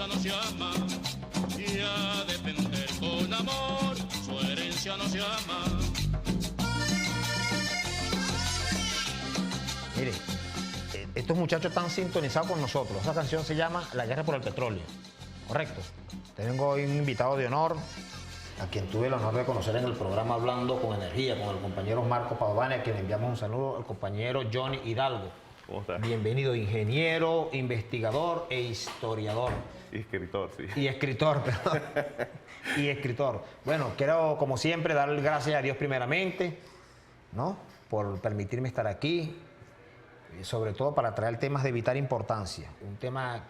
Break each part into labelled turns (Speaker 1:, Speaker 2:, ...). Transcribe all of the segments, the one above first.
Speaker 1: herencia no se ama, y a defender con amor su herencia no se ama.
Speaker 2: Mire, estos muchachos están sintonizados con nosotros. Esa canción se llama La guerra por el petróleo, ¿correcto? Tengo hoy un invitado de honor, a quien tuve el honor de conocer en el programa Hablando con Energía, con el compañero Marco Padovani, a quien le enviamos un saludo, al compañero Johnny Hidalgo.
Speaker 3: ¿Cómo estás?
Speaker 2: Bienvenido, ingeniero, investigador e historiador.
Speaker 3: Y escritor, sí.
Speaker 2: Y escritor, perdón. Y escritor. Bueno, quiero, como siempre, darle gracias a Dios primeramente, ¿no?, por permitirme estar aquí, y sobre todo para traer temas de vital importancia. Un tema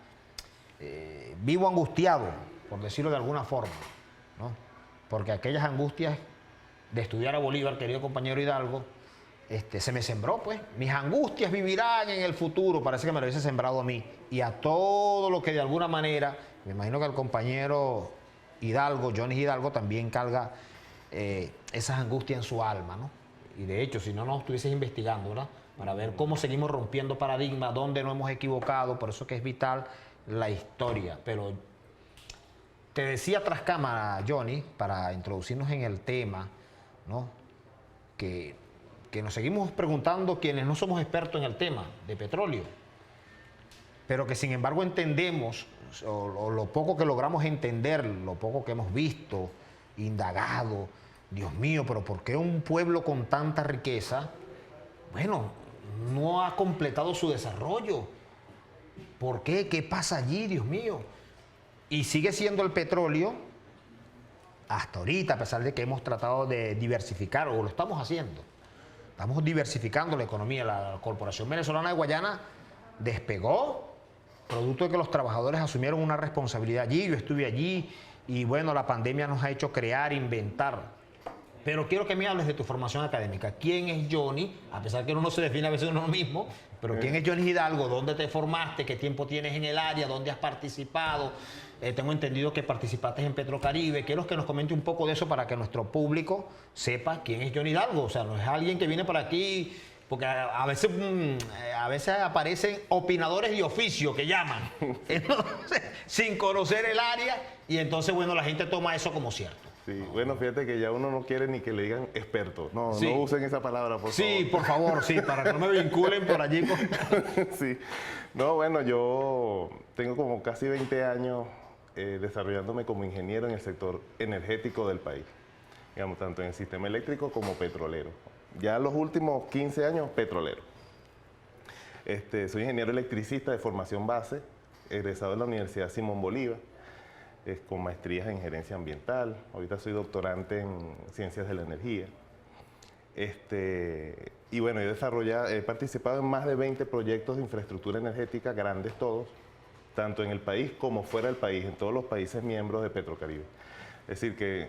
Speaker 2: vivo angustiado, por decirlo de alguna forma, ¿no? Porque aquellas angustias de estudiar a Bolívar, querido compañero Hidalgo, se me sembró, pues. Mis angustias vivirán en el futuro, parece que me lo hubiese sembrado a mí. Y a todo lo que de alguna manera, me imagino que el compañero Hidalgo, Johnny Hidalgo, también carga esas angustias en su alma, ¿no? Y de hecho, si no nos estuvieses investigando, ¿verdad?, para ver cómo seguimos rompiendo paradigmas, dónde no hemos equivocado, por eso que es vital la historia. Pero te decía tras cámara, Johnny, para introducirnos en el tema, ¿no?, que nos seguimos preguntando quienes no somos expertos en el tema de petróleo, pero que sin embargo entendemos, o lo poco que logramos entender, lo poco que hemos visto, indagado. Dios mío, pero ¿por qué un pueblo con tanta riqueza, bueno, no ha completado su desarrollo? ¿Por qué? ¿Qué pasa allí, Dios mío? Y sigue siendo el petróleo, hasta ahorita, a pesar de que hemos tratado de diversificar, o lo estamos haciendo, estamos diversificando la economía. La Corporación Venezolana de Guayana despegó, producto de que los trabajadores asumieron una responsabilidad allí. Yo estuve allí y bueno, la pandemia nos ha hecho crear, inventar. Pero quiero que me hables de tu formación académica. ¿Quién es Johnny? A pesar que uno no se define a veces uno mismo, pero ¿quién es Johnny Hidalgo? ¿Dónde te formaste? ¿Qué tiempo tienes en el área? ¿Dónde has participado? Tengo entendido que participaste en Petrocaribe. Quiero que nos comente un poco de eso para que nuestro público sepa quién es Johnny Hidalgo. O sea, no es alguien que viene por aquí, porque a veces aparecen opinadores de oficio que llaman, entonces, sin conocer el área, y entonces, bueno, la gente toma eso como cierto.
Speaker 3: Sí, bueno, fíjate que ya uno no quiere ni que le digan experto. No,
Speaker 2: sí.
Speaker 3: No usen esa palabra, por favor.
Speaker 2: Sí, por favor, sí, para que no me vinculen por allí.
Speaker 3: Sí. No, bueno, yo tengo como casi 20 años desarrollándome como ingeniero en el sector energético del país. Digamos, tanto en el sistema eléctrico como petrolero. Ya los últimos 15 años, petrolero. Soy ingeniero electricista de formación base, egresado de la Universidad Simón Bolívar, con maestrías en gerencia ambiental. Ahorita soy doctorante en ciencias de la energía. Y bueno, he participado en más de 20 proyectos de infraestructura energética, grandes todos, tanto en el país como fuera del país, en todos los países miembros de Petrocaribe. Es decir, que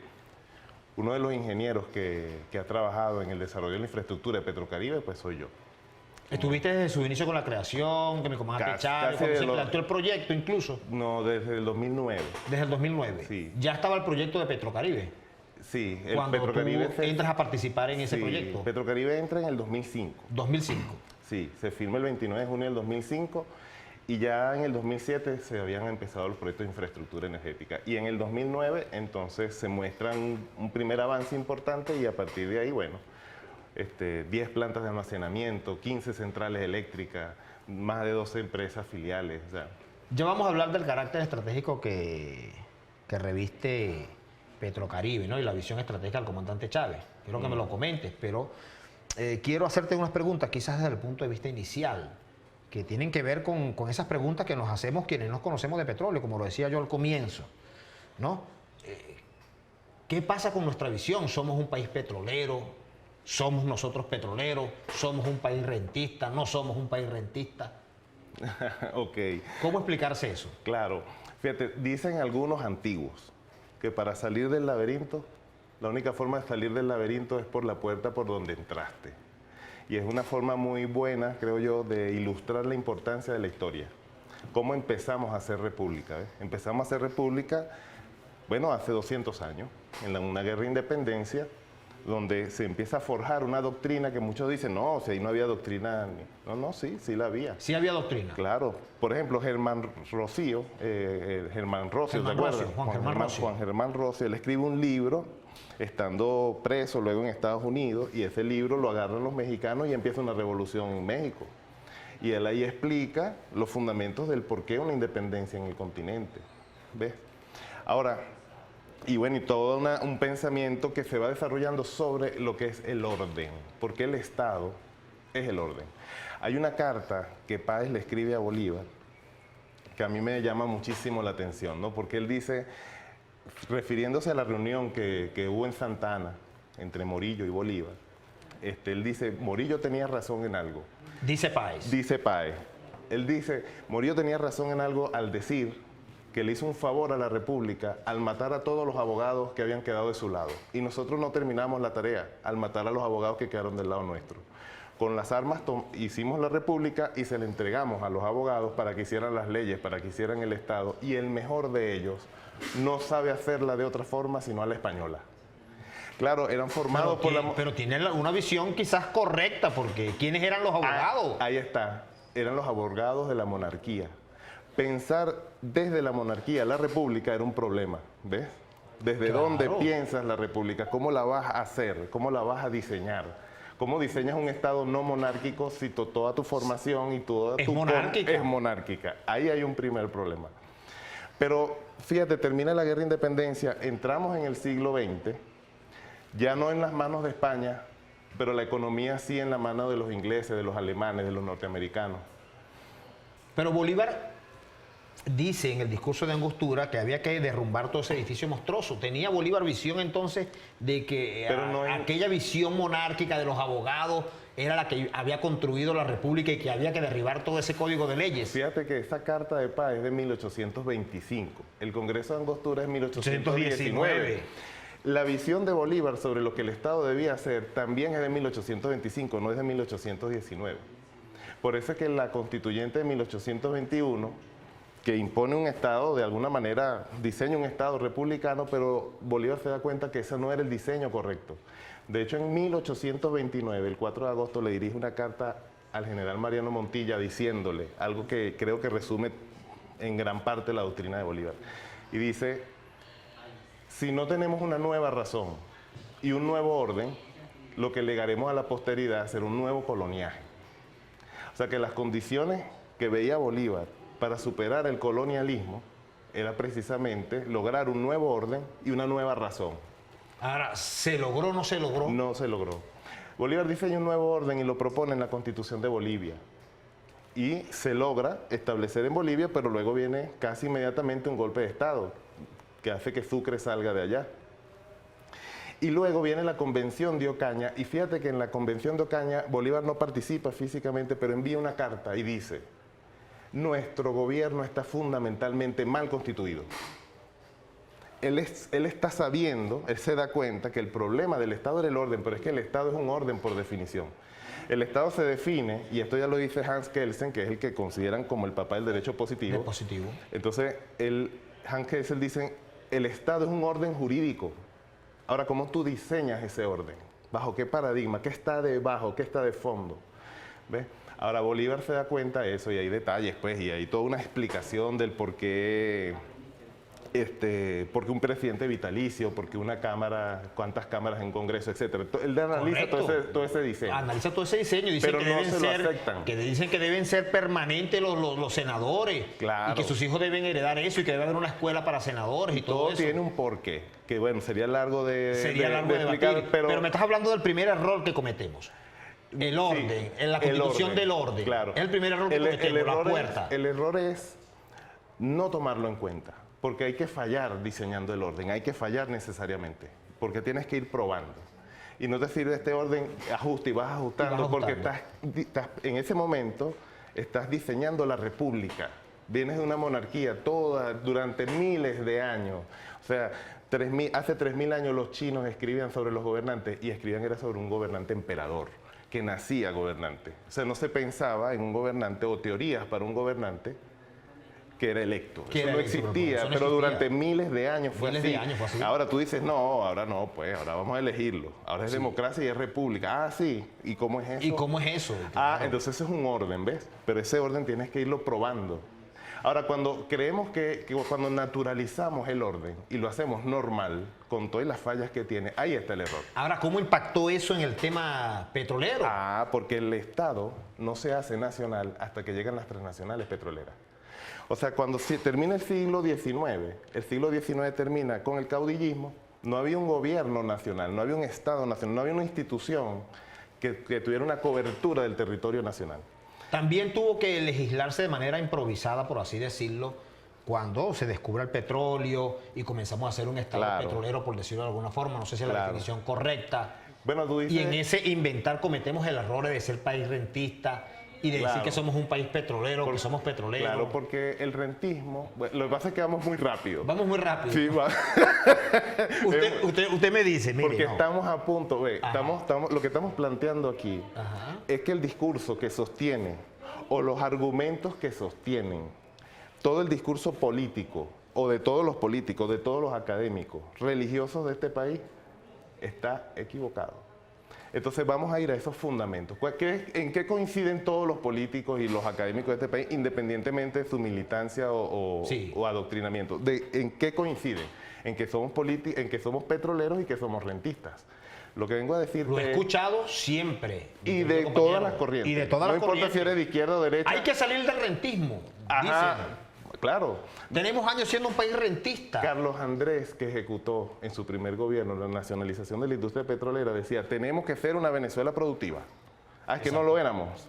Speaker 3: uno de los ingenieros que ha trabajado en el desarrollo de la infraestructura de Petrocaribe, pues soy yo.
Speaker 2: ¿Estuviste desde su inicio con la creación, que me comentaste Chávez, cuando se planteó el proyecto incluso?
Speaker 3: No, desde el 2009.
Speaker 2: ¿Desde el 2009?
Speaker 3: Sí.
Speaker 2: ¿Ya estaba el proyecto de Petrocaribe?
Speaker 3: Sí. El
Speaker 2: cuando
Speaker 3: Petrocaribe
Speaker 2: tú entras a participar en ese proyecto.
Speaker 3: Petrocaribe entra en el 2005.
Speaker 2: 2005.
Speaker 3: Sí, se firma el 29 de junio del 2005 y ya en el 2007 se habían empezado los proyectos de infraestructura energética. Y en el 2009 entonces se muestra un primer avance importante y a partir de ahí, bueno, 10 plantas de almacenamiento, 15 centrales eléctricas, más de 12 empresas filiales. O sea.
Speaker 2: Ya vamos a hablar del carácter estratégico que reviste Petrocaribe, ¿no?, y la visión estratégica del comandante Chávez. Quiero que me lo comentes, pero quiero hacerte unas preguntas quizás desde el punto de vista inicial, que tienen que ver con esas preguntas que nos hacemos quienes nos conocemos de petróleo, como lo decía yo al comienzo, ¿no? ¿Qué pasa con nuestra visión? ¿Somos un país petrolero? ¿Somos nosotros petroleros? ¿Somos un país rentista? ¿No somos un país rentista?
Speaker 3: Ok.
Speaker 2: ¿Cómo explicarse eso?
Speaker 3: Claro. Fíjate, dicen algunos antiguos que para salir del laberinto, la única forma de salir del laberinto es por la puerta por donde entraste. Y es una forma muy buena, creo yo, de ilustrar la importancia de la historia. ¿Cómo empezamos a hacer república? Empezamos a hacer república, bueno, hace 200 años, en una guerra de independencia, donde se empieza a forjar una doctrina que muchos dicen, no, si ahí no había doctrina. No, no, sí, sí la había.
Speaker 2: Sí había doctrina.
Speaker 3: Claro. Por ejemplo, Germán Rocío, Germán Rocio, ¿te acuerdas? Juan Germán Rocio, él escribe un libro estando preso luego en Estados Unidos, y ese libro lo agarran los mexicanos y empieza una revolución en México. Y él ahí explica los fundamentos del por qué una independencia en el continente. ¿Ves? Ahora, y bueno, y todo un pensamiento que se va desarrollando sobre lo que es el orden, porque el Estado es el orden. Hay una carta que Páez le escribe a Bolívar que a mí me llama muchísimo la atención, ¿no? Porque él dice, refiriéndose a la reunión que hubo en Santa Ana entre Morillo y Bolívar, él dice, Morillo tenía razón en algo.
Speaker 2: Dice Páez.
Speaker 3: Dice Páez. Él dice, Morillo tenía razón en algo al decir que le hizo un favor a la República al matar a todos los abogados que habían quedado de su lado. Y nosotros no terminamos la tarea al matar a los abogados que quedaron del lado nuestro. Con las armas hicimos la República y se le entregamos a los abogados para que hicieran las leyes, para que hicieran el Estado, y el mejor de ellos no sabe hacerla de otra forma sino a la española. Claro, eran formados por la...
Speaker 2: Pero tiene una visión quizás correcta, porque ¿quiénes eran los abogados?
Speaker 3: Ahí está, eran los abogados de la monarquía. Pensar desde la monarquía la república era un problema, ¿ves? ¿Desde dónde piensas la república? ¿Cómo la vas a hacer? ¿Cómo la vas a diseñar? ¿Cómo diseñas un Estado no monárquico si toda tu formación y toda tu... Es monárquica. Ahí hay un primer problema. Pero fíjate, termina la guerra de independencia, entramos en el siglo XX, ya no en las manos de España, pero la economía sí en la mano de los ingleses, de los alemanes, de los norteamericanos.
Speaker 2: Pero Bolívar dice en el discurso de Angostura que había que derrumbar todo ese edificio monstruoso. ¿Tenía Bolívar visión entonces de que aquella visión monárquica de los abogados era la que había construido la República y que había que derribar todo ese código de leyes?
Speaker 3: Fíjate que esa Carta de Paz es de 1825. El Congreso de Angostura es 1819. La visión de Bolívar sobre lo que el Estado debía hacer también es de 1825, no es de 1819. Por eso es que la Constituyente de 1821, que impone un Estado, de alguna manera diseña un Estado republicano, pero Bolívar se da cuenta que ese no era el diseño correcto. De hecho, en 1829, el 4 de agosto, le dirige una carta al general Mariano Montilla diciéndole algo que creo que resume en gran parte la doctrina de Bolívar. Y dice, si no tenemos una nueva razón y un nuevo orden, lo que legaremos a la posteridad será un nuevo coloniaje. O sea que las condiciones que veía Bolívar para superar el colonialismo era precisamente lograr un nuevo orden y una nueva razón.
Speaker 2: Ahora, ¿se logró o no se logró?
Speaker 3: No se logró. Bolívar diseña un nuevo orden y lo propone en la Constitución de Bolivia. Y se logra establecer en Bolivia, pero luego viene casi inmediatamente un golpe de Estado que hace que Sucre salga de allá. Y luego viene la Convención de Ocaña, y fíjate que en la Convención de Ocaña Bolívar no participa físicamente, pero envía una carta y dice: nuestro gobierno está fundamentalmente mal constituido. Él está sabiendo, él se da cuenta que el problema del Estado era el orden, pero es que el Estado es un orden por definición. El Estado se define, y esto ya lo dice Hans Kelsen, que es el que consideran como el papá del derecho positivo.
Speaker 2: Positivo.
Speaker 3: Entonces, Hans Kelsen dice, el Estado es un orden jurídico. Ahora, ¿cómo tú diseñas ese orden? ¿Bajo qué paradigma? ¿Qué está debajo? ¿Qué está de fondo? ¿Ves? Ahora, Bolívar se da cuenta de eso, y hay detalles, pues, y hay toda una explicación del por qué un presidente vitalicio, por qué una cámara, cuántas cámaras en Congreso, etcétera. Él analiza todo ese diseño.
Speaker 2: Analiza todo ese diseño, dice
Speaker 3: pero
Speaker 2: que dicen que deben ser permanentes los senadores.
Speaker 3: Claro.
Speaker 2: Y que sus hijos deben heredar eso, y que debe haber una escuela para senadores y todo eso.
Speaker 3: Todo tiene un porqué, que bueno, sería largo de
Speaker 2: explicar,
Speaker 3: debatir,
Speaker 2: pero me estás hablando del primer error que cometemos. El orden, sí, en la constitución del orden.
Speaker 3: Claro.
Speaker 2: Es el primer error que cometemos, la puerta.
Speaker 3: El error es no tomarlo en cuenta, porque hay que fallar diseñando el orden, hay que fallar necesariamente, porque tienes que ir probando. Y no te sirve este orden, ajusta y vas ajustando, porque estás, en ese momento estás diseñando la república. Vienes de una monarquía toda, durante miles de años. O sea, hace 3000 años los chinos escribían sobre los gobernantes, y escribían era sobre un gobernante emperador, que nacía gobernante. O sea, no se pensaba en un gobernante o teorías para un gobernante que era electo.
Speaker 2: Que
Speaker 3: eso
Speaker 2: era
Speaker 3: no
Speaker 2: electo,
Speaker 3: existía,
Speaker 2: eso no
Speaker 3: pero
Speaker 2: existía.
Speaker 3: durante miles de años fue
Speaker 2: Miles
Speaker 3: así.
Speaker 2: de años fue así.
Speaker 3: Ahora tú dices, no, ahora no, pues ahora vamos a elegirlo. Ahora es democracia y es república. Ah, sí. ¿Y cómo es eso?
Speaker 2: ¿Y cómo es eso?
Speaker 3: Ah, entonces ese es un orden, ¿ves? Pero ese orden tienes que irlo probando. Ahora, cuando creemos que cuando naturalizamos el orden y lo hacemos normal, con todas las fallas que tiene, ahí está el error.
Speaker 2: Ahora, ¿cómo impactó eso en el tema petrolero?
Speaker 3: Ah, porque el Estado no se hace nacional hasta que llegan las transnacionales petroleras. O sea, cuando termina el siglo XIX termina con el caudillismo, no había un gobierno nacional, no había un Estado nacional, no había una institución que tuviera una cobertura del territorio nacional.
Speaker 2: También tuvo que legislarse de manera improvisada, por así decirlo, cuando se descubre el petróleo y comenzamos a hacer un estado
Speaker 3: Claro.
Speaker 2: petrolero, por decirlo de alguna forma, no sé si es la
Speaker 3: Claro.
Speaker 2: definición correcta.
Speaker 3: Bueno, tú dices...
Speaker 2: Y en ese inventar cometemos el error de ser país rentista y de decir
Speaker 3: Claro.
Speaker 2: que somos un país petrolero, que somos petroleros.
Speaker 3: Claro, porque el rentismo, bueno, lo que pasa es que vamos muy rápido.
Speaker 2: Vamos muy rápido.
Speaker 3: Sí, va.
Speaker 2: Usted me dice, mire,
Speaker 3: Porque
Speaker 2: no.
Speaker 3: estamos a punto, ve,
Speaker 2: Ajá.
Speaker 3: lo que estamos planteando aquí
Speaker 2: Ajá.
Speaker 3: es que el discurso que sostiene o los argumentos que sostienen todo el discurso político o de todos los políticos, de todos los académicos religiosos de este país está equivocado. Entonces vamos a ir a esos fundamentos. ¿En qué coinciden todos los políticos y los académicos de este país, independientemente de su militancia
Speaker 2: Sí.
Speaker 3: o adoctrinamiento? ¿En qué coinciden? En que somos petroleros y que somos rentistas. Lo que vengo a decir
Speaker 2: Lo he escuchado siempre.
Speaker 3: y
Speaker 2: mi
Speaker 3: de
Speaker 2: querido
Speaker 3: todas
Speaker 2: compañero.
Speaker 3: las corrientes.
Speaker 2: Y de todas
Speaker 3: no
Speaker 2: las
Speaker 3: importa
Speaker 2: corrientes.
Speaker 3: si eres de izquierda o derecha.
Speaker 2: Hay que salir del rentismo.
Speaker 3: Ajá,
Speaker 2: Dicen.
Speaker 3: claro.
Speaker 2: Tenemos años siendo un país rentista.
Speaker 3: Carlos Andrés, que ejecutó en su primer gobierno la nacionalización de la industria petrolera, decía, tenemos que ser una Venezuela productiva. Ah, es que no lo éramos.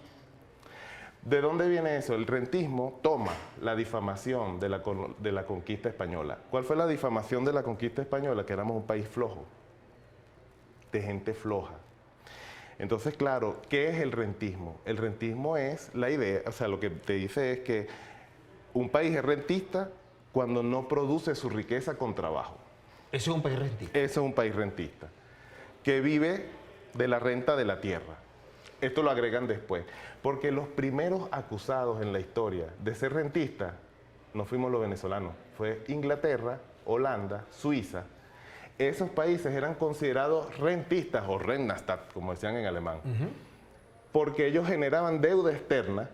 Speaker 3: ¿De dónde viene eso? El rentismo toma la difamación de la conquista española. ¿Cuál fue la difamación de la conquista española? Que éramos un país flojo, de gente floja. Entonces, claro, ¿qué es el rentismo? El rentismo es la idea, o sea, lo que te dice es que un país es rentista cuando no produce su riqueza con trabajo.
Speaker 2: Eso es un país rentista.
Speaker 3: Eso es un país rentista, que vive de la renta de la tierra. Esto lo agregan después, porque los primeros acusados en la historia de ser rentistas no fuimos los venezolanos, fue Inglaterra, Holanda, Suiza. Esos países eran considerados rentistas o Rennastadt, como decían en alemán, porque ellos generaban deuda externa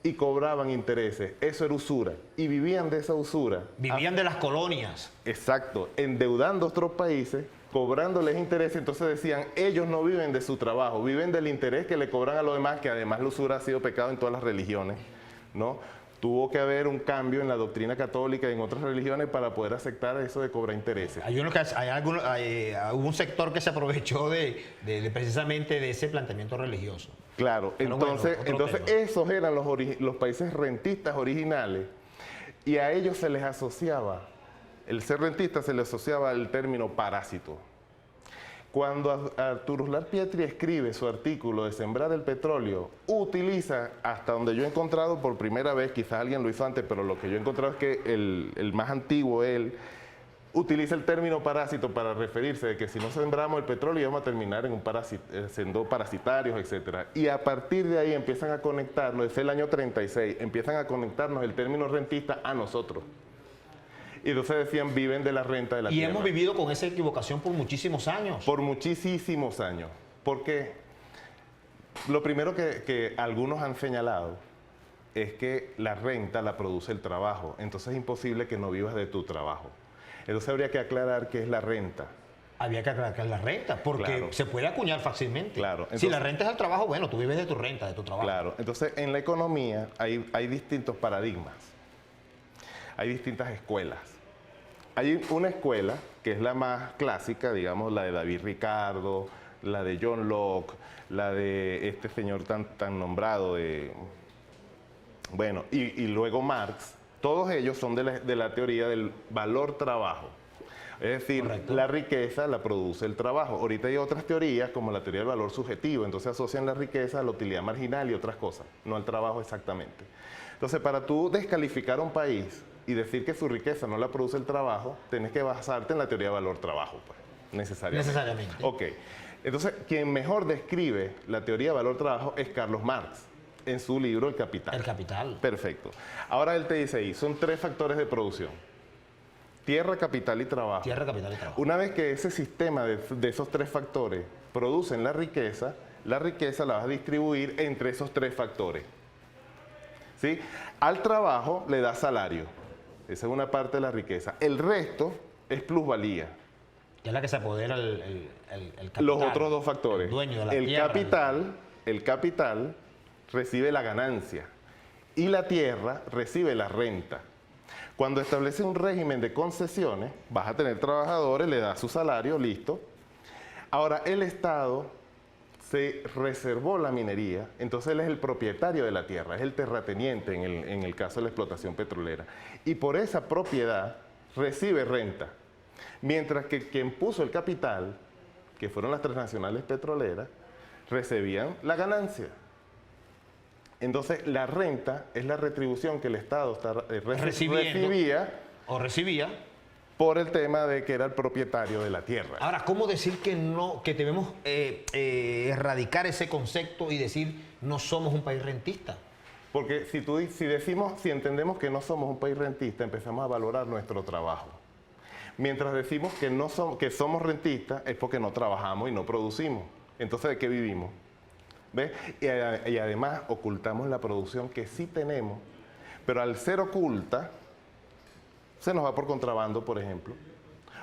Speaker 3: y cobraban intereses. Eso era usura y vivían de esa usura.
Speaker 2: Vivían de las colonias.
Speaker 3: Exacto, endeudando a otros países, cobrándoles intereses. Entonces decían, ellos no viven de su trabajo, viven del interés que le cobran a los demás, que además la usura ha sido pecado en todas las religiones, ¿no? Tuvo que haber un cambio en la doctrina católica y en otras religiones para poder aceptar eso de cobrar intereses.
Speaker 2: Hubo un sector que se aprovechó precisamente de ese planteamiento religioso.
Speaker 3: Claro,
Speaker 2: Pero
Speaker 3: entonces,
Speaker 2: bueno, otro tema.
Speaker 3: esos eran los países rentistas originales y a ellos se les asociaba, el ser rentista se les asociaba el término parásito. Cuando Arturo Uslar Pietri escribe su artículo de Sembrar el Petróleo, utiliza, hasta donde yo he encontrado por primera vez, quizás alguien lo hizo antes, pero lo que yo he encontrado es que el más antiguo, él utiliza el término parásito para referirse de que si no sembramos el petróleo íbamos a terminar en siendo parasitarios, etc. Y a partir de ahí empiezan a conectarnos, es el año 36, empiezan a conectarnos el término rentista a nosotros. Y entonces decían, viven de la renta de la tierra.
Speaker 2: Y hemos vivido con esa equivocación por muchísimos años.
Speaker 3: Por muchísimos años. Porque lo primero que algunos han señalado es que la renta la produce el trabajo. Entonces es imposible que no vivas de tu trabajo. Entonces habría que aclarar qué es la renta.
Speaker 2: Había que aclarar la renta, porque
Speaker 3: Claro.
Speaker 2: se puede acuñar fácilmente.
Speaker 3: Claro,
Speaker 2: Si
Speaker 3: entonces-
Speaker 2: la renta es el trabajo, bueno, tú vives de tu renta, de tu trabajo.
Speaker 3: Claro. Entonces en la economía hay distintos paradigmas. Hay distintas escuelas. Hay una escuela que es la más clásica, digamos, la de David Ricardo, la de John Locke, la de este señor tan nombrado, bueno, y luego Marx. Todos ellos son de la teoría del valor trabajo. Es decir,
Speaker 2: Correcto.
Speaker 3: la riqueza la produce el trabajo. Ahorita hay otras teorías, como la teoría del valor subjetivo, entonces asocian la riqueza a la utilidad marginal y otras cosas, no al trabajo exactamente. Entonces, para tú descalificar a un país y decir que su riqueza no la produce el trabajo, tienes que basarte en la teoría del valor-trabajo, pues, necesariamente.
Speaker 2: Necesariamente.
Speaker 3: Ok. Entonces, quien mejor describe la teoría del valor-trabajo es Carlos Marx. en su libro El Capital.
Speaker 2: El capital.
Speaker 3: Perfecto. Ahora él te dice ahí, son 3 factores de producción. Tierra, capital y trabajo.
Speaker 2: Tierra, capital y trabajo.
Speaker 3: Una vez que ese sistema de esos 3 factores producen la riqueza la vas a distribuir entre esos 3 factores. ¿Sí? Al trabajo le da salario. Esa es una parte de la riqueza. El resto es plusvalía.
Speaker 2: Que es la que se apodera el capital.
Speaker 3: Los otros 2 factores.
Speaker 2: El dueño de la tierra.
Speaker 3: El capital recibe la ganancia y la tierra recibe la renta. Cuando establece un régimen de concesiones, vas a tener trabajadores, le das su salario, listo. Ahora, el Estado se reservó la minería, entonces él es el propietario de la tierra, es el terrateniente en el caso de la explotación petrolera. Y por esa propiedad recibe renta. Mientras que quien puso el capital, que fueron las transnacionales petroleras, recibían la ganancia. Entonces, la renta es la retribución que el Estado recibía por el tema de que era el propietario de la tierra.
Speaker 2: Ahora, ¿cómo decir que debemos erradicar ese concepto y decir no somos un país rentista?
Speaker 3: Porque si entendemos que no somos un país rentista, empezamos a valorar nuestro trabajo. Mientras decimos que somos rentistas, es porque no trabajamos y no producimos. Entonces, ¿de qué vivimos? ¿Ves? Y además ocultamos la producción que sí tenemos, pero al ser oculta, se nos va por contrabando, por ejemplo.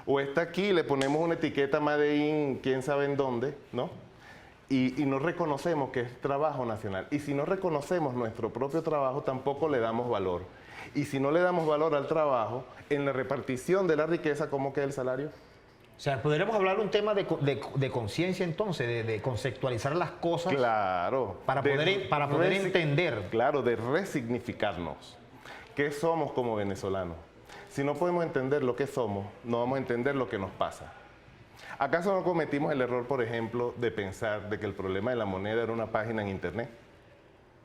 Speaker 3: O está aquí, le ponemos una etiqueta Made in, quién sabe en dónde, ¿no? Y no reconocemos que es trabajo nacional. Y si no reconocemos nuestro propio trabajo, tampoco le damos valor. Y si no le damos valor al trabajo, en la repartición de la riqueza, ¿cómo queda el salario?
Speaker 2: O sea, podríamos hablar un tema de conciencia entonces, de conceptualizar las cosas.
Speaker 3: Claro.
Speaker 2: Para poder entender.
Speaker 3: Claro, de resignificarnos. ¿Qué somos como venezolanos? Si no podemos entender lo que somos, no vamos a entender lo que nos pasa. ¿Acaso no cometimos el error, por ejemplo, de pensar de que el problema de la moneda era una página en internet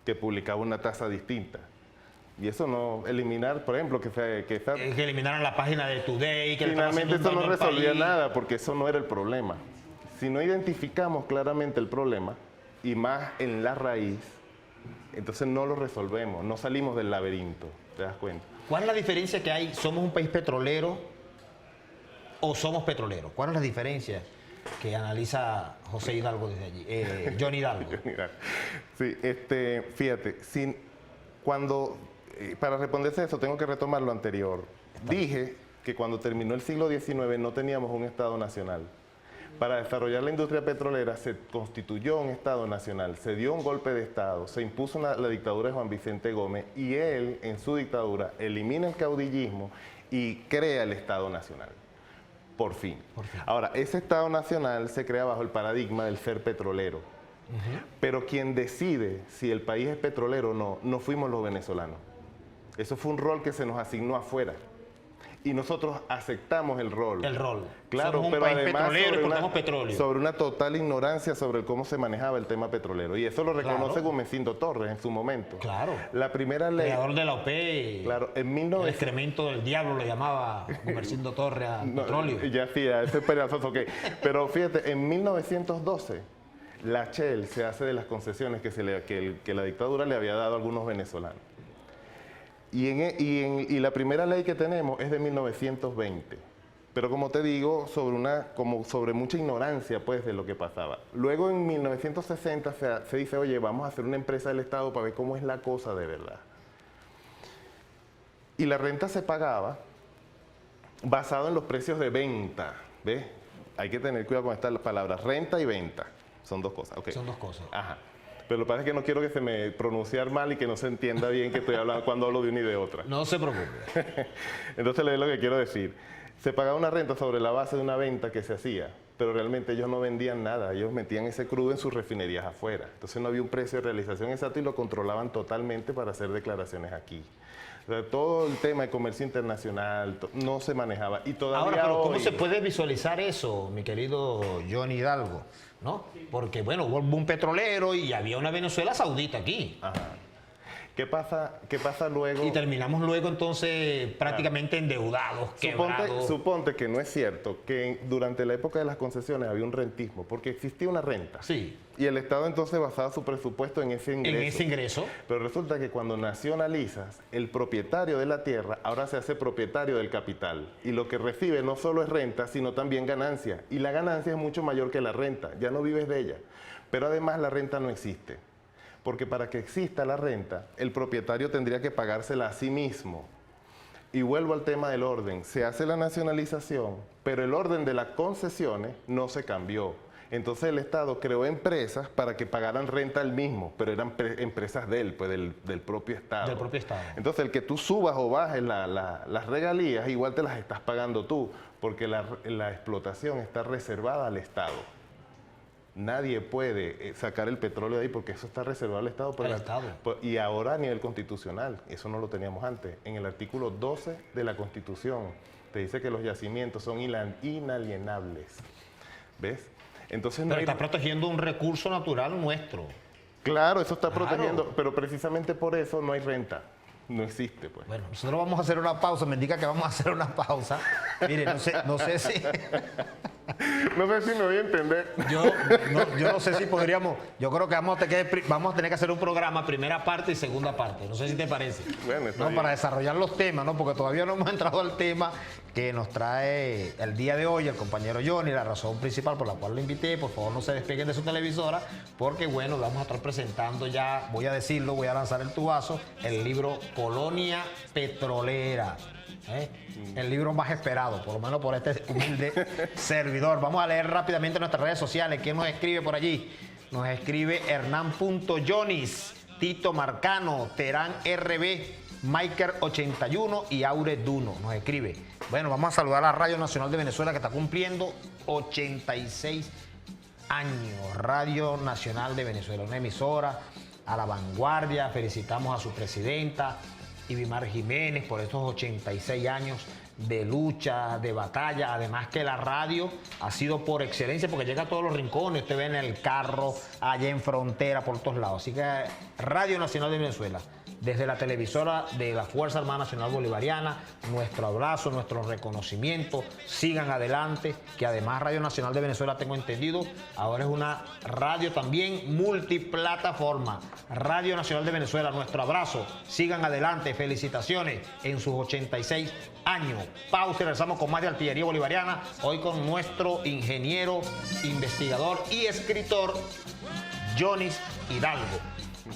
Speaker 3: que publicaba una tasa distinta? Y eso no, eliminar, por ejemplo, que
Speaker 2: eliminaran la página de Today. Que
Speaker 3: finalmente eso no resolvía nada, porque eso no era el problema. Si no identificamos claramente el problema, y más en la raíz, entonces no lo resolvemos, no salimos del laberinto, ¿te das cuenta?
Speaker 2: ¿Cuál es la diferencia que hay? ¿Somos un país petrolero o somos petroleros? ¿Cuál es la diferencia que analiza José Hidalgo desde allí? John Hidalgo.
Speaker 3: Sí, fíjate, para responderse a eso tengo que retomar lo anterior. Dije que cuando terminó el siglo XIX no teníamos un Estado nacional. Para desarrollar la industria petrolera se constituyó un Estado nacional, se dio un golpe de Estado, se impuso la dictadura de Juan Vicente Gómez y él, en su dictadura, elimina el caudillismo y crea el Estado nacional. Por fin. Ahora, ese Estado nacional se crea bajo el paradigma del ser petrolero. Pero quien decide si el país es petrolero o no, no fuimos los venezolanos. Eso fue un rol que se nos asignó afuera. Y nosotros aceptamos el rol.
Speaker 2: El rol.
Speaker 3: Claro,
Speaker 2: somos un
Speaker 3: pero
Speaker 2: país
Speaker 3: además
Speaker 2: petrolero y exportamos petróleo.
Speaker 3: sobre una total ignorancia sobre cómo se manejaba el tema petrolero. Y eso lo reconoce Gomesindo Torres en su momento.
Speaker 2: Claro.
Speaker 3: La primera ley...
Speaker 2: Creador de la OPE.
Speaker 3: Claro, en
Speaker 2: el excremento del diablo le llamaba Gomesindo Torres al petróleo.
Speaker 3: Ya sí, ese es pedazoso, ok. Pero fíjate, en 1912, la Shell se hace de las concesiones que la dictadura le había dado a algunos venezolanos. Y la primera ley que tenemos es de 1920. Pero como te digo, sobre mucha ignorancia pues, de lo que pasaba. Luego en 1960 se dice, oye, vamos a hacer una empresa del Estado para ver cómo es la cosa de verdad. Y la renta se pagaba basado en los precios de venta. ¿Ves? Hay que tener cuidado con estas palabras, renta y venta. Son dos cosas. Okay.
Speaker 2: Son dos cosas.
Speaker 3: Ajá. Pero lo que pasa es que no quiero que se me pronunciar mal y que no se entienda bien que estoy hablando cuando hablo de una y de otra.
Speaker 2: No se preocupe.
Speaker 3: Entonces, le doy lo que quiero decir. Se pagaba una renta sobre la base de una venta que se hacía, pero realmente ellos no vendían nada. Ellos metían ese crudo en sus refinerías afuera. Entonces, no había un precio de realización exacto y lo controlaban totalmente para hacer declaraciones aquí. O sea, todo el tema de comercio internacional no se manejaba. Y todavía
Speaker 2: ahora, pero ¿cómo
Speaker 3: hoy...
Speaker 2: se puede visualizar eso, mi querido John Hidalgo? ¿No? Porque, bueno, hubo un petrolero y había una Venezuela saudita aquí.
Speaker 3: Ajá. ¿Qué pasa luego?
Speaker 2: Y terminamos luego entonces prácticamente endeudados, quebrados.
Speaker 3: Suponte que no es cierto que durante la época de las concesiones había un rentismo, porque existía una renta.
Speaker 2: Sí.
Speaker 3: Y el Estado entonces basaba su presupuesto en ese ingreso.
Speaker 2: En ese ingreso.
Speaker 3: Pero resulta que cuando nacionalizas, el propietario de la tierra ahora se hace propietario del capital. Y lo que recibe no solo es renta, sino también ganancia. Y la ganancia es mucho mayor que la renta, ya no vives de ella. Pero además la renta no existe. Porque para que exista la renta, el propietario tendría que pagársela a sí mismo. Y vuelvo al tema del orden. Se hace la nacionalización, pero el orden de las concesiones no se cambió. Entonces el Estado creó empresas para que pagaran renta al mismo, pero eran empresas de él, pues del propio Estado.
Speaker 2: Del propio Estado.
Speaker 3: Entonces el que tú subas o bajes las regalías, igual te las estás pagando tú, porque la explotación está reservada al Estado. Nadie puede sacar el petróleo de ahí porque eso está reservado al Estado. Y ahora a nivel constitucional, eso no lo teníamos antes. En el artículo 12 de la Constitución te dice que los yacimientos son inalienables. ¿Ves? Entonces
Speaker 2: pero está protegiendo un recurso natural nuestro.
Speaker 3: Claro, eso está protegiendo, pero precisamente por eso no hay renta. No existe, pues.
Speaker 2: Bueno, nosotros vamos a hacer una pausa, me indica que vamos a hacer una pausa. Mire, no sé si...
Speaker 3: No sé si me voy a entender.
Speaker 2: Yo no sé si podríamos... Yo creo que vamos a tener que hacer un programa, primera parte y segunda parte. No sé si te parece.
Speaker 3: Bueno, está
Speaker 2: no,
Speaker 3: bien.
Speaker 2: para desarrollar los temas, ¿no? Porque todavía no hemos entrado al tema que nos trae el día de hoy el compañero Johnny, la razón principal por la cual lo invité. Por favor, no se despeguen de su televisora, porque, bueno, vamos a estar presentando ya, voy a decirlo, voy a lanzar el tubazo, el libro Colonia Petrolera. El libro más esperado, por lo menos por este humilde servidor. Vamos a leer rápidamente nuestras redes sociales. ¿Quién nos escribe por allí? Nos escribe Hernán.Jonis, Tito Marcano, Terán RB, Miker81 y Aure Duno. Nos escribe. Bueno, vamos a saludar a la Radio Nacional de Venezuela, que está cumpliendo 86 años. Radio Nacional de Venezuela, una emisora a la vanguardia. Felicitamos a su presidenta, Ibimar Jiménez, por estos 86 años de lucha, de batalla. Además que la radio ha sido por excelencia, porque llega a todos los rincones. Usted ve en el carro, allá en frontera, por todos lados. Así que Radio Nacional de Venezuela, desde la televisora de la Fuerza Armada Nacional Bolivariana, nuestro abrazo, nuestro reconocimiento. Sigan adelante, que además Radio Nacional de Venezuela, tengo entendido, ahora es una radio también multiplataforma. Radio Nacional de Venezuela, nuestro abrazo. Sigan adelante, felicitaciones en sus 86 años. Pausa y regresamos con más de Artillería Bolivariana. Hoy con nuestro ingeniero, investigador y escritor, Johnny Hidalgo.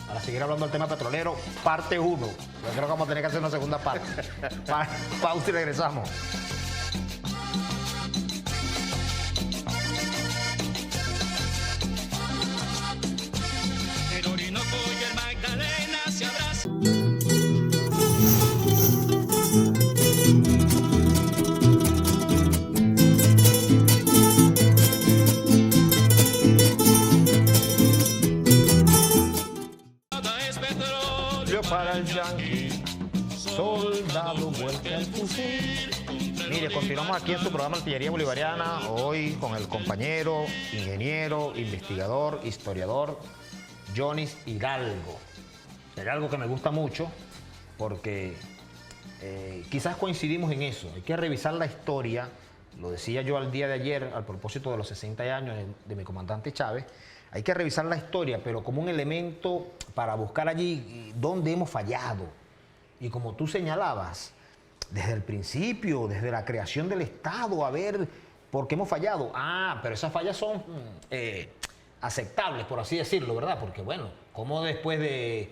Speaker 2: Para seguir hablando del tema petrolero, parte 1. Yo creo que vamos a tener que hacer una segunda parte. Pausa y regresamos.
Speaker 1: El Orinoco y el Magdalena se abrazan.
Speaker 2: Para el yanqui, soldado, vuelta al fusil. Mire, continuamos aquí en su programa Artillería Bolivariana, hoy con el compañero, ingeniero, investigador, historiador, Johnny Hidalgo. Hay algo que me gusta mucho, porque quizás coincidimos en eso. Hay que revisar la historia, lo decía yo al día de ayer, al propósito de los 60 años de mi comandante Chávez. Hay que revisar la historia, pero como un elemento para buscar allí dónde hemos fallado. Y como tú señalabas, desde el principio, desde la creación del Estado, a ver por qué hemos fallado. Ah, pero esas fallas son aceptables, por así decirlo, ¿verdad? Porque, bueno, como después de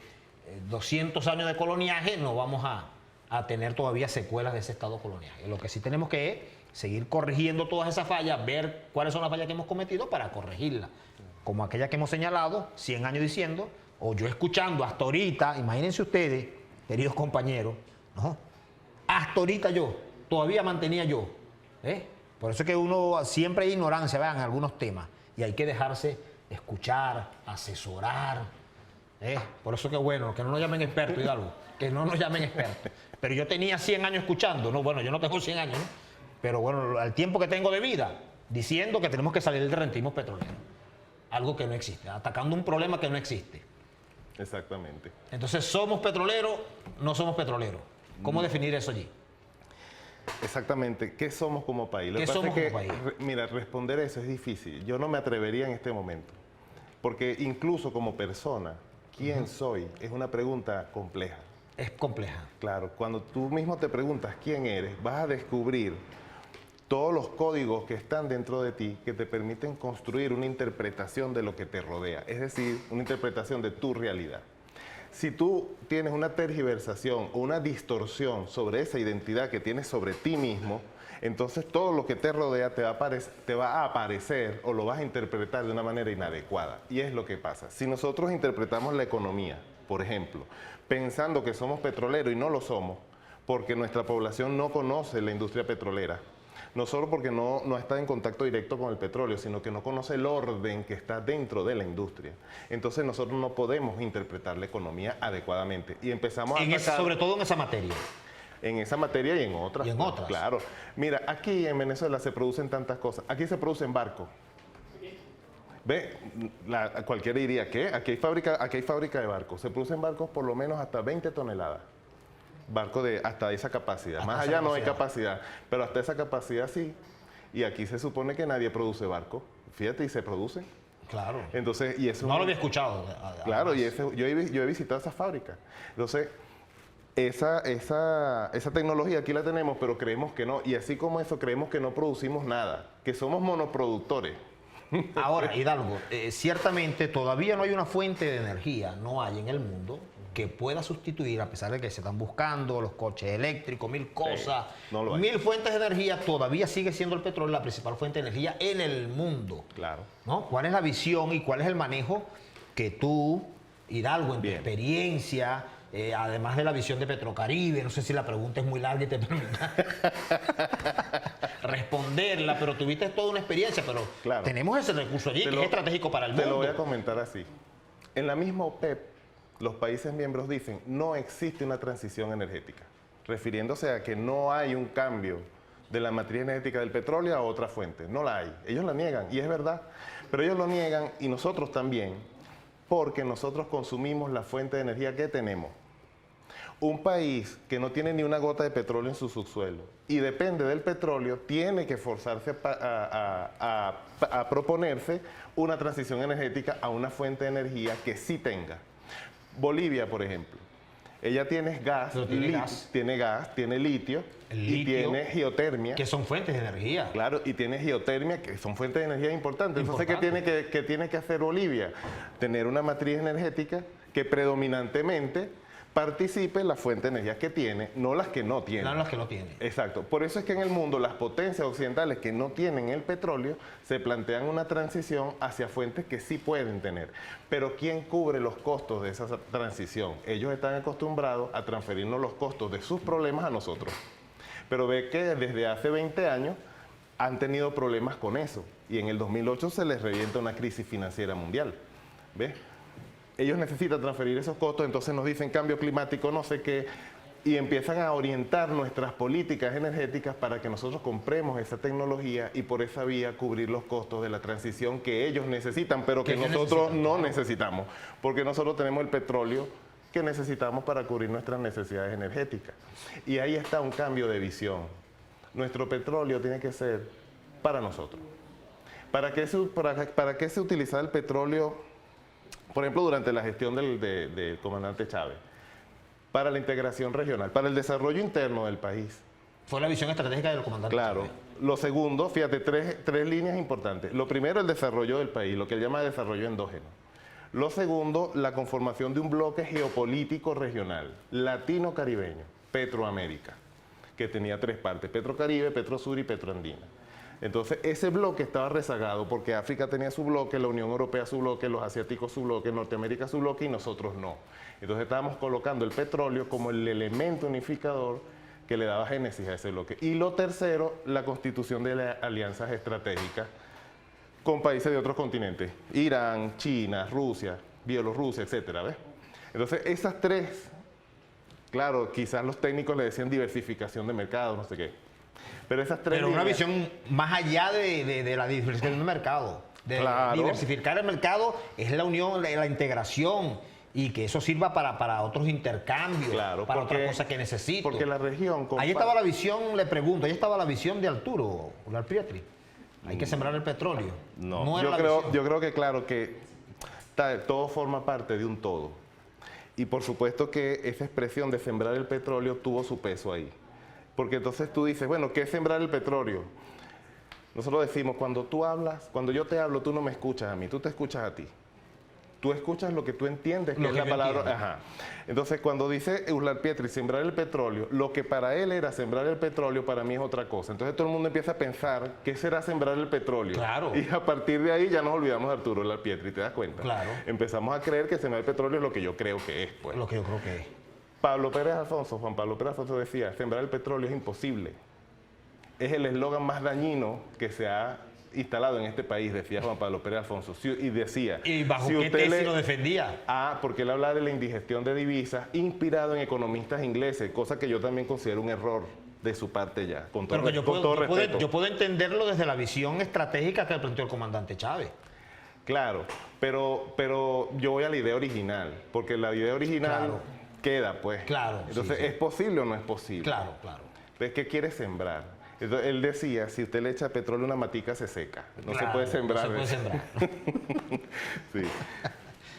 Speaker 2: 200 años de coloniaje no vamos a tener todavía secuelas de ese Estado coloniaje. Lo que sí tenemos que es seguir corrigiendo todas esas fallas, ver cuáles son las fallas que hemos cometido para corregirlas. Como aquella que hemos señalado, 100 años diciendo, o yo escuchando hasta ahorita, imagínense ustedes, queridos compañeros, ¿no? Hasta ahorita yo, todavía mantenía yo. Por eso es que uno siempre hay ignorancia, vean, en algunos temas, y hay que dejarse escuchar, asesorar. Por eso que bueno, que no nos llamen expertos, Hidalgo, que no nos llamen expertos. Pero yo tenía 100 años escuchando, no, bueno, yo no tengo 100 años, ¿no? Pero bueno, al tiempo que tengo de vida, diciendo que tenemos que salir del rentismo petrolero. Algo que no existe, atacando un problema que no existe.
Speaker 3: Exactamente.
Speaker 2: Entonces, ¿somos petroleros? ¿No somos petroleros? ¿Cómo definir eso allí?
Speaker 3: Exactamente. ¿Qué somos como país? Lo
Speaker 2: ¿Qué
Speaker 3: que pasa
Speaker 2: somos
Speaker 3: es que,
Speaker 2: como país?
Speaker 3: mira, responder eso es difícil. Yo no me atrevería en este momento. Porque incluso como persona, ¿quién soy? Es una pregunta compleja.
Speaker 2: Es compleja.
Speaker 3: Claro, cuando tú mismo te preguntas quién eres, vas a descubrir todos los códigos que están dentro de ti que te permiten construir una interpretación de lo que te rodea, es decir, una interpretación de tu realidad. Si tú tienes una tergiversación o una distorsión sobre esa identidad que tienes sobre ti mismo, entonces todo lo que te rodea te va a aparecer o lo vas a interpretar de una manera inadecuada. Y es lo que pasa. Si nosotros interpretamos la economía, por ejemplo, pensando que somos petroleros y no lo somos, porque nuestra población no conoce la industria petrolera, no solo porque no está en contacto directo con el petróleo, sino que no conoce el orden que está dentro de la industria. Entonces nosotros no podemos interpretar la economía adecuadamente. Y empezamos a atacar,
Speaker 2: sobre todo en esa materia.
Speaker 3: en esa materia y en otras.
Speaker 2: Y en otras.
Speaker 3: Claro. Mira, aquí en Venezuela se producen tantas cosas. Aquí se producen barcos. Ve, cualquiera diría, ¿qué? Aquí hay fábrica de barcos. Se producen barcos por lo menos hasta 20 toneladas. Barco hasta esa capacidad.
Speaker 2: Hasta
Speaker 3: Más
Speaker 2: esa
Speaker 3: allá no hay
Speaker 2: capacidad.
Speaker 3: capacidad, pero hasta esa capacidad sí. Y aquí se supone que nadie produce barco. Fíjate, y se producen.
Speaker 2: Claro.
Speaker 3: Entonces, y eso
Speaker 2: No lo había escuchado.
Speaker 3: claro, y yo he visitado esas fábricas. Entonces, esa tecnología aquí la tenemos, pero creemos que no. Y así como eso, creemos que no producimos nada, que somos monoproductores.
Speaker 2: Ahora, Hidalgo, ciertamente todavía no hay una fuente de energía, no hay en el mundo, que pueda sustituir, a pesar de que se están buscando los coches eléctricos, mil cosas,
Speaker 3: no lo hay.
Speaker 2: mil fuentes de energía, todavía sigue siendo el petróleo la principal fuente de energía en el mundo.
Speaker 3: Claro.
Speaker 2: ¿No? ¿Cuál es la visión y cuál es el manejo que tú, Hidalgo, en tu
Speaker 3: Bien.
Speaker 2: experiencia, además de la visión de Petrocaribe, no sé si la pregunta es muy larga y te permita responderla, pero tuviste toda una experiencia, pero
Speaker 3: Claro.
Speaker 2: tenemos ese recurso allí que es estratégico para el mundo.
Speaker 3: Te lo voy a comentar así. En la misma OPEP, los países miembros dicen, no existe una transición energética, refiriéndose a que no hay un cambio de la matriz energética del petróleo a otra fuente. No la hay. Ellos la niegan, y es verdad. Pero ellos lo niegan, y nosotros también, porque nosotros consumimos la fuente de energía que tenemos. Un país que no tiene ni una gota de petróleo en su subsuelo y depende del petróleo, tiene que forzarse a proponerse una transición energética a una fuente de energía que sí tenga. Bolivia, por ejemplo, ella tiene gas, tiene litio, y tiene geotermia.
Speaker 2: Que son fuentes de energía.
Speaker 3: Claro, y tiene geotermia, que son fuentes de energía importantes. Entonces, ¿qué tiene que hacer Bolivia? Tener una matriz energética que predominantemente participe en las fuentes de energía que tiene, no las que no tiene.
Speaker 2: No las que no tiene.
Speaker 3: Exacto. Por eso es que en el mundo las potencias occidentales que no tienen el petróleo se plantean una transición hacia fuentes que sí pueden tener. Pero ¿quién cubre los costos de esa transición? Ellos están acostumbrados a transferirnos los costos de sus problemas a nosotros. Pero ve que desde hace 20 años han tenido problemas con eso. Y en el 2008 se les revienta una crisis financiera mundial. ¿Ves? Ellos necesitan transferir esos costos, entonces nos dicen cambio climático, no sé qué, y empiezan a orientar nuestras políticas energéticas para que nosotros compremos esa tecnología y por esa vía cubrir los costos de la transición que ellos necesitan, pero que nosotros no necesitamos, porque nosotros tenemos el petróleo que necesitamos para cubrir nuestras necesidades energéticas. Y ahí está un cambio de visión. Nuestro petróleo tiene que ser para nosotros. ¿Para qué se utiliza el petróleo? Por ejemplo, durante la gestión del comandante Chávez, para la integración regional, para el desarrollo interno del país.
Speaker 2: Fue la visión estratégica del comandante
Speaker 3: Claro.
Speaker 2: Chávez.
Speaker 3: Lo segundo, fíjate, tres líneas importantes. Lo primero, el desarrollo del país, lo que él llama desarrollo endógeno. Lo segundo, la conformación de un bloque geopolítico regional, latino-caribeño, Petroamérica, que tenía tres partes, Petrocaribe, Petrosur y Petroandina. Entonces, ese bloque estaba rezagado porque África tenía su bloque, la Unión Europea su bloque, los asiáticos su bloque, Norteamérica su bloque y nosotros no. Entonces, estábamos colocando el petróleo como el elemento unificador que le daba génesis a ese bloque. Y lo tercero, la constitución de las alianzas estratégicas con países de otros continentes, Irán, China, Rusia, Bielorrusia, etcétera, ¿ves? Entonces, esas tres, claro, quizás los técnicos le decían diversificación de mercado, no sé qué. Pero esas tres
Speaker 2: Pero una
Speaker 3: líneas,
Speaker 2: visión más allá de la diversificación del mercado. De
Speaker 3: Claro.
Speaker 2: diversificar el mercado es la unión, la integración y que eso sirva para otros intercambios,
Speaker 3: Claro,
Speaker 2: para
Speaker 3: porque-
Speaker 2: otras cosas que necesito.
Speaker 3: Porque la región...
Speaker 2: Ahí estaba la visión, le pregunto, ahí estaba la visión de Arturo Pietri. Hay que sembrar el petróleo.
Speaker 3: No,
Speaker 2: era la visión.
Speaker 3: yo creo que claro que todo forma parte de un todo. Y por supuesto que esa expresión de sembrar el petróleo tuvo su peso ahí. Porque entonces tú dices, bueno, ¿qué es sembrar el petróleo? Nosotros decimos, cuando tú hablas, cuando yo te hablo, tú no me escuchas a mí, tú te escuchas a ti. Tú escuchas lo que tú entiendes, que
Speaker 2: Lo
Speaker 3: es
Speaker 2: que
Speaker 3: la
Speaker 2: yo
Speaker 3: palabra.
Speaker 2: entiendo.
Speaker 3: Ajá. Entonces, cuando dice Urlar Pietri, sembrar el petróleo, lo que para él era sembrar el petróleo, para mí es otra cosa. Entonces, todo el mundo empieza a pensar, ¿qué será sembrar el petróleo?
Speaker 2: Claro.
Speaker 3: Y a partir de ahí ya nos olvidamos de Arturo Urlar Pietri, ¿te das cuenta?
Speaker 2: Claro.
Speaker 3: Empezamos a creer que sembrar el petróleo es lo que yo creo que es, pues.
Speaker 2: Lo que yo creo que es.
Speaker 3: Juan Pablo Pérez Alfonso decía, sembrar el petróleo es imposible. Es el eslogan más dañino que se ha instalado en este país, decía Juan Pablo Pérez Alfonso. Y decía...
Speaker 2: ¿Y bajo
Speaker 3: si
Speaker 2: qué
Speaker 3: usted
Speaker 2: tesis
Speaker 3: le-
Speaker 2: lo defendía?
Speaker 3: Porque él habla de la indigestión de divisas inspirado en economistas ingleses, cosa que yo también considero un error de su parte ya, con todo,
Speaker 2: Pero que
Speaker 3: con todo respeto.
Speaker 2: yo puedo entenderlo desde la visión estratégica que planteó el comandante Chávez.
Speaker 3: Claro, pero yo voy a la idea original, porque la idea original
Speaker 2: Claro.
Speaker 3: queda, pues.
Speaker 2: Claro,
Speaker 3: Entonces,
Speaker 2: sí, sí.
Speaker 3: ¿es posible o no es posible?
Speaker 2: Claro, claro.
Speaker 3: Entonces, ¿qué quiere sembrar? Entonces, él decía, si usted le echa petróleo a una matica, se seca. No se
Speaker 2: Claro,
Speaker 3: puede sembrar.
Speaker 2: No se puede sembrar.
Speaker 3: Sí.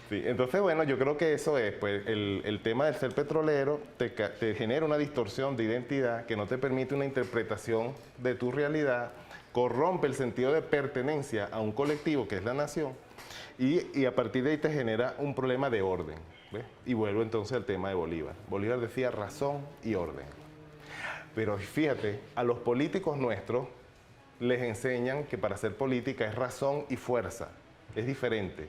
Speaker 3: Sí, entonces, bueno, yo creo que eso es, pues, el tema del ser petrolero te genera una distorsión de identidad que no te permite una interpretación de tu realidad, corrompe el sentido de pertenencia a un colectivo que es la nación y a partir de ahí te genera un problema de orden. ¿Ves? Y vuelvo entonces al tema de Bolívar. Bolívar decía razón y orden. Pero fíjate, a los políticos nuestros les enseñan que para hacer política es razón y fuerza. Es diferente.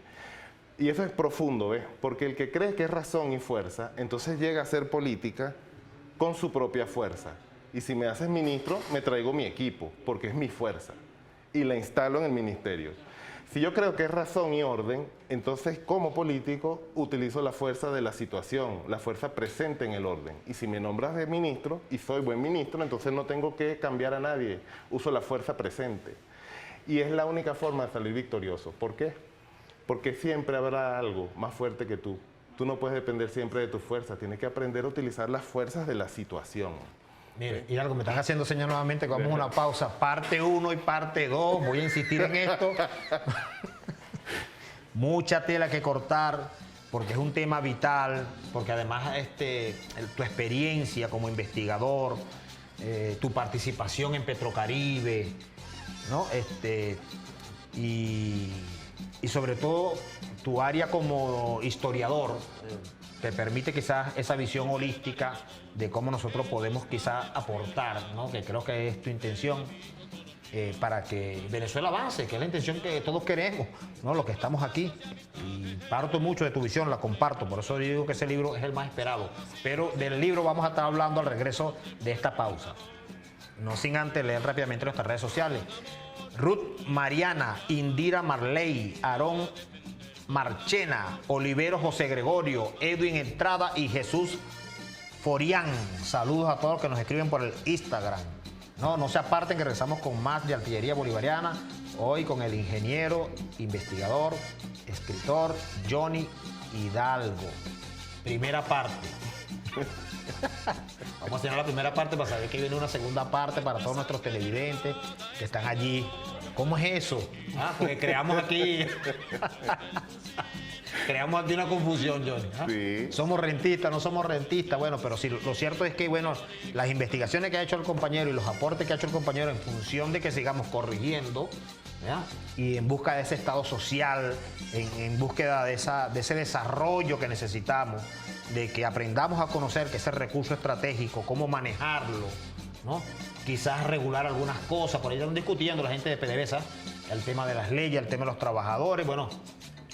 Speaker 3: Y eso es profundo, ¿ves? Porque el que cree que es razón y fuerza, entonces llega a hacer política con su propia fuerza. Y si me haces ministro, me traigo mi equipo, porque es mi fuerza. Y la instalo en el ministerio. Si yo creo que es razón y orden, entonces como político utilizo la fuerza de la situación, la fuerza presente en el orden. Y si me nombras de ministro y soy buen ministro, entonces no tengo que cambiar a nadie, uso la fuerza presente. Y es la única forma de salir victorioso. ¿Por qué? Porque siempre habrá algo más fuerte que tú. Tú no puedes depender siempre de tu fuerza, tienes que aprender a utilizar las fuerzas de la situación.
Speaker 2: Mire, y algo me están haciendo señal nuevamente que vamos a una pausa, parte 1 y parte 2, voy a insistir en esto. Mucha tela que cortar, porque es un tema vital, porque además tu experiencia como investigador, tu participación en Petrocaribe, ¿no? Y sobre todo tu área como historiador, te permite quizás esa visión holística de cómo nosotros podemos quizás aportar, ¿no? Que creo que es tu intención para que Venezuela avance, que es la intención que todos queremos, ¿no? Los que estamos aquí. Y parto mucho de tu visión, la comparto, por eso digo que ese libro es el más esperado. Pero del libro vamos a estar hablando al regreso de esta pausa. No sin antes leer rápidamente nuestras redes sociales. Ruth Mariana, Indira Marley, Aarón Marchena, Olivero José Gregorio, Edwin Entrada y Jesús Forián. Saludos a todos los que nos escriben por el Instagram. No se aparten que regresamos con más de Artillería Bolivariana. Hoy con el ingeniero, investigador, escritor Johnny Hidalgo. Primera parte. Vamos a hacer la primera parte para saber que viene una segunda parte para todos nuestros televidentes que están allí. ¿Cómo es eso? Porque creamos aquí una confusión, Johnny.
Speaker 3: Sí.
Speaker 2: Somos rentistas, no somos rentistas. Bueno, pero sí, lo cierto es que, bueno, las investigaciones que ha hecho el compañero y los aportes que ha hecho el compañero en función de que sigamos corrigiendo, ¿ya? Y en busca de ese estado social, en búsqueda de ese desarrollo que necesitamos, de que aprendamos a conocer que ese recurso estratégico, cómo manejarlo, ¿no? Quizás regular algunas cosas, por ahí están discutiendo la gente de PDVSA, el tema de las leyes, el tema de los trabajadores. Bueno,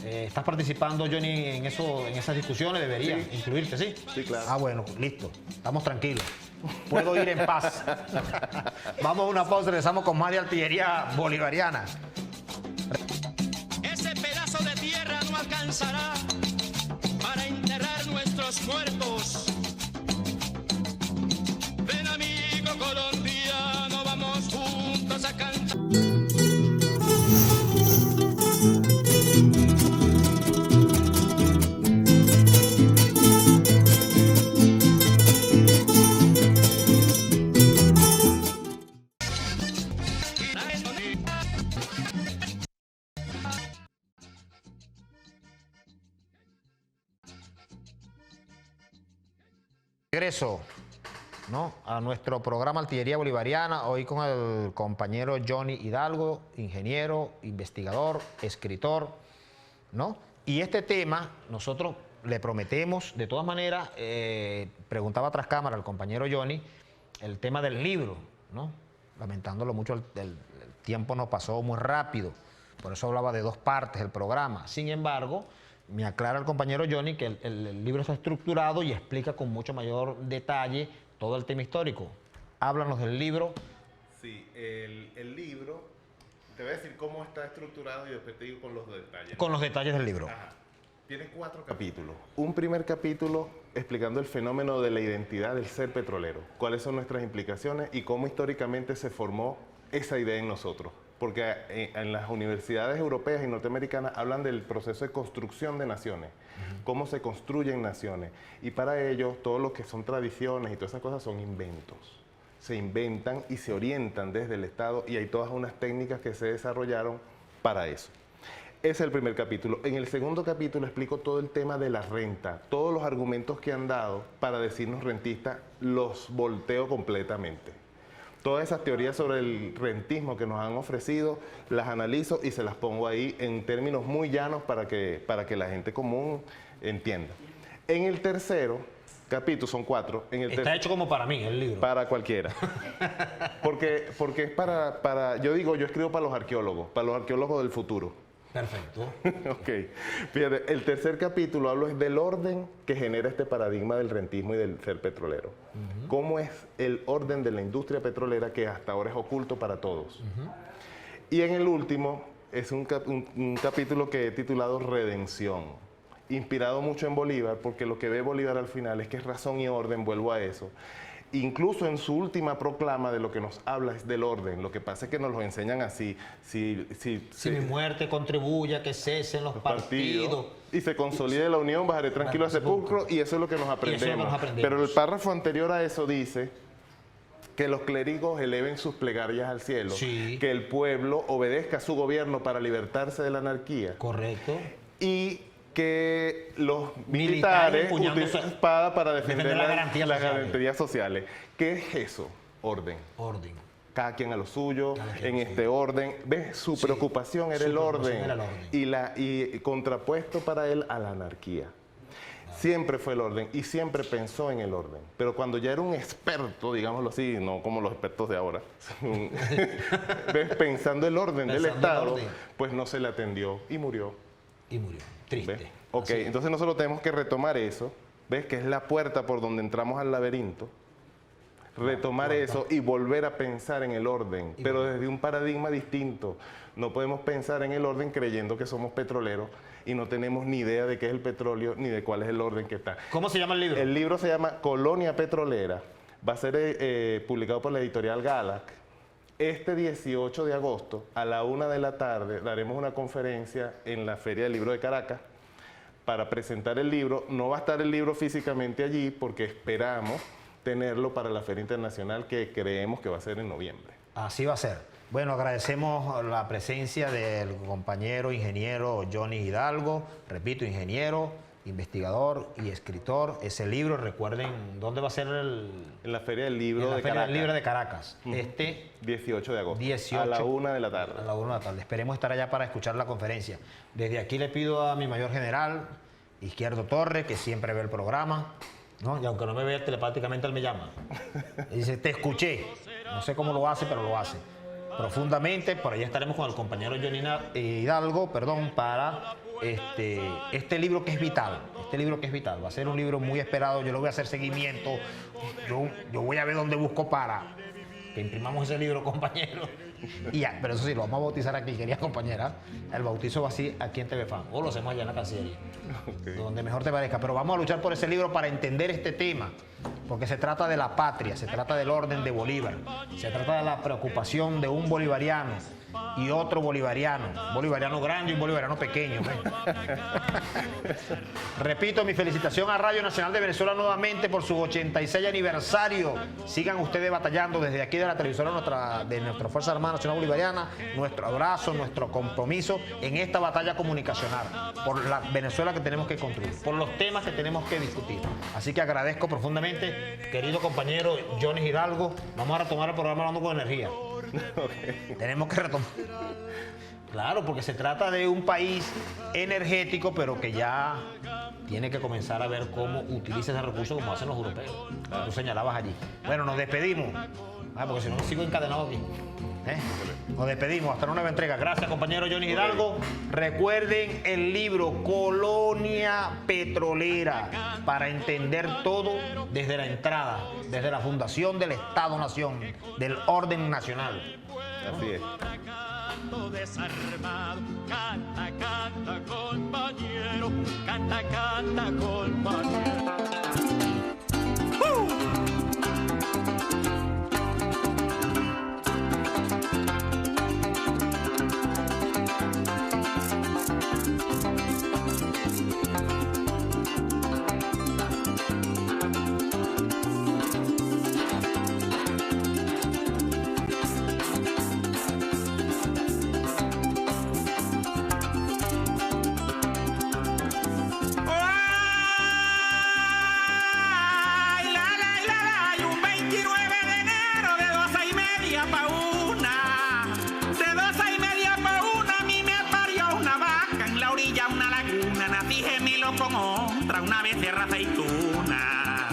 Speaker 2: ¿estás participando, Johnny, en esas discusiones? Debería incluirte, ¿sí?
Speaker 3: Sí, claro.
Speaker 2: Ah, bueno, listo, estamos tranquilos. Puedo ir en paz. Vamos a una pausa, regresamos con más de Artillería Bolivariana.
Speaker 1: Ese pedazo de tierra no alcanzará para enterrar nuestros muertos. Ven, amigo colombiano, vamos juntos a cantar.
Speaker 2: Regreso, ¿no?, a nuestro programa Artillería Bolivariana, hoy con el compañero Johnny Hidalgo, ingeniero, investigador, escritor, ¿no? Y este tema nosotros le prometemos, de todas maneras, preguntaba tras cámara al compañero Johnny, el tema del libro, ¿no? Lamentándolo mucho, el tiempo nos pasó muy rápido, por eso hablaba de 2 partes del programa. Sin embargo, me aclara el compañero Johnny que el libro está estructurado y explica con mucho mayor detalle todo el tema histórico. Háblanos del libro.
Speaker 3: Sí, el libro, te voy a decir cómo está estructurado y después te digo con los detalles.
Speaker 2: Con los detalles del libro.
Speaker 3: Ajá. Tiene 4 capítulos. Un primer capítulo explicando el fenómeno de la identidad del ser petrolero, cuáles son nuestras implicaciones y cómo históricamente se formó esa idea en nosotros. Porque en las universidades europeas y norteamericanas hablan del proceso de construcción de naciones, cómo se construyen naciones. Y para ello, todo lo que son tradiciones y todas esas cosas son inventos. Se inventan y se orientan desde el Estado y hay todas unas técnicas que se desarrollaron para eso. Ese es el primer capítulo. En el segundo capítulo explico todo el tema de la renta, todos los argumentos que han dado para decirnos rentistas, los volteo completamente. Todas esas teorías sobre el rentismo que nos han ofrecido, las analizo y se las pongo ahí en términos muy llanos para que la gente común entienda. En el tercero capítulo, son 4.
Speaker 2: Está hecho como para mí el libro.
Speaker 3: Para cualquiera. Porque es yo digo, yo escribo para los arqueólogos del futuro.
Speaker 2: Perfecto.
Speaker 3: Ok. Fíjate, el tercer capítulo hablo es del orden que genera este paradigma del rentismo y del ser petrolero. Cómo es el orden de la industria petrolera que hasta ahora es oculto para todos. Y en el último es un capítulo que he titulado Redención, inspirado mucho en Bolívar, porque lo que ve Bolívar al final es que es razón y orden, vuelvo a eso. Incluso en su última proclama de lo que nos habla es del orden. Lo que pasa es que nos lo enseñan así. Si
Speaker 2: mi muerte contribuye a que cesen los partidos
Speaker 3: y se consolide la unión, bajaré tranquilo al sepulcro, y eso es lo que nos aprendemos. Pero el párrafo anterior a eso dice que los clérigos eleven sus plegarias al cielo, que el pueblo obedezca a su gobierno para libertarse de la anarquía.
Speaker 2: Correcto.
Speaker 3: Y que los militares utilicen espada para defender las garantías sociales. ¿Qué es eso? Orden.
Speaker 2: Orden.
Speaker 3: Cada quien a lo suyo, en este orden. ¿Ves? Su preocupación era el orden. Y contrapuesto para él a la anarquía. Siempre fue el orden y siempre pensó en el orden. Pero cuando ya era un experto, digámoslo así, no como los expertos de ahora, ¿ves? Pensando el orden del Estado, pues no se le atendió y murió.
Speaker 2: Triste.
Speaker 3: ¿Ves? Ok, entonces nosotros tenemos que retomar eso, ¿ves? Que es la puerta por donde entramos al laberinto. Retomar eso y volver a pensar en el orden, pero desde un paradigma distinto. No podemos pensar en el orden creyendo que somos petroleros y no tenemos ni idea de qué es el petróleo ni de cuál es el orden que está.
Speaker 2: ¿Cómo se llama el libro?
Speaker 3: El libro se llama Colonia Petrolera. Va a ser publicado por la editorial Galac. Este 18 de agosto, a la 1 de la tarde, daremos una conferencia en la Feria del Libro de Caracas para presentar el libro. No va a estar el libro físicamente allí porque esperamos tenerlo para la Feria Internacional que creemos que va a ser en noviembre.
Speaker 2: Así va a ser. Bueno, agradecemos la presencia del compañero ingeniero Johnny Hidalgo, repito, ingeniero, investigador y escritor. Ese libro, recuerden, ¿dónde va a ser el...?
Speaker 3: En la Feria del Libro de Caracas.
Speaker 2: Feria del Libro de Caracas.
Speaker 3: 18 de agosto, a la 1 de la tarde.
Speaker 2: A la 1 de la tarde. Esperemos estar allá para escuchar la conferencia. Desde aquí le pido a mi mayor general, Izquierdo Torres, que siempre ve el programa, ¿no? Y aunque no me vea telepáticamente, él me llama. Y dice, te escuché. No sé cómo lo hace, pero lo hace. Profundamente, por ahí estaremos con el compañero Johnny Hidalgo, para este libro que es vital. Va a ser un libro muy esperado. Yo le voy a hacer seguimiento. Yo voy a ver dónde busco para que imprimamos ese libro, compañero. Y ya, pero eso sí, lo vamos a bautizar aquí, querida compañera. El bautizo va así aquí en TV Fan. O lo hacemos allá en la Cancillería. Donde mejor te parezca. Pero vamos a luchar por ese libro para entender este tema. Porque se trata de la patria, se trata del orden de Bolívar. Se trata de la preocupación de un bolivariano y otro bolivariano. Un bolivariano grande y un bolivariano pequeño. Repito, mi felicitación a Radio Nacional de Venezuela nuevamente por su 86 aniversario. Sigan ustedes batallando desde aquí de la televisora de nuestra Fuerza Armada Nacional Bolivariana. Nuestro abrazo, nuestro compromiso en esta batalla comunicacional por la Venezuela que tenemos que construir, por los temas que tenemos que discutir. Así que agradezco profundamente, querido compañero Johnny Hidalgo. Vamos a retomar el programa hablando con energía. Okay. Tenemos que retomar. Claro, porque se trata de un país energético, pero que ya tiene que comenzar a ver cómo utiliza ese recurso como hacen los europeos. Claro. Tú señalabas allí. Bueno, nos despedimos. Porque si no, sigo encadenado aquí. Nos despedimos hasta una nueva entrega. Gracias, compañero Johnny Hidalgo. Recuerden el libro Colonia Petrolera para entender todo desde la entrada, desde la fundación del Estado-Nación, del orden nacional.
Speaker 3: Así es.
Speaker 1: Desarmado, canta, canta, compañero, canta, canta, compañero. Con otra, una vez de raza aceituna.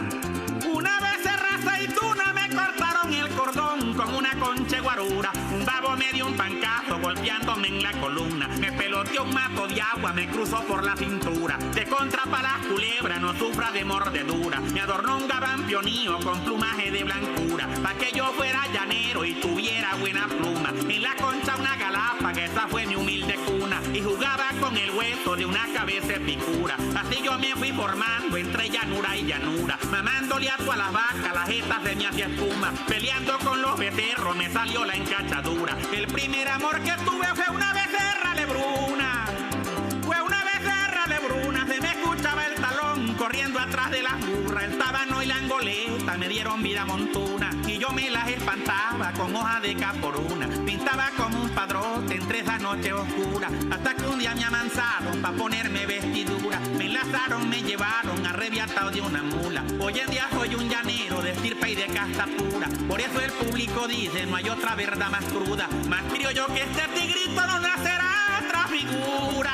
Speaker 1: Una vez de raza aceituna me cortaron el cordón con una concha guarura. Un babo me dio un pancazo golpeándome en la columna. Me peloteó un mato de agua, me cruzó por la cintura. De contra pa' las culebras, no sufra de mordedura. Me adornó un gabán pionío con plumaje de blancura. Pa' que yo fuera llanero y tuviera buena pluma. En la concha una galapa, que esa fue mi humilde cuna. Y jugaba con el hueso de una cabeza picura. Así yo me fui formando entre llanura y llanura, mamándole a todas las vacas, las jetas de mi hacía espuma, peleando con los becerros me salió la encachadura. El primer amor que tuve fue una becerra lebruna, se me escuchaba el talón corriendo atrás de las burras, el tábano y la angoleta me dieron vida montuna y yo me las espantaba con hoja de caporuna, pintaba como un padrote entre esa noche oscura, hasta que un día me amansaron pa' ponerme vestidura, me enlazaron, me llevaron arrebiatado de una mula. Hoy en día soy un llanero de estirpe y de casta pura, por eso el público dice no hay otra verdad más cruda, más criollo que este tigrito no nacerá otra figura.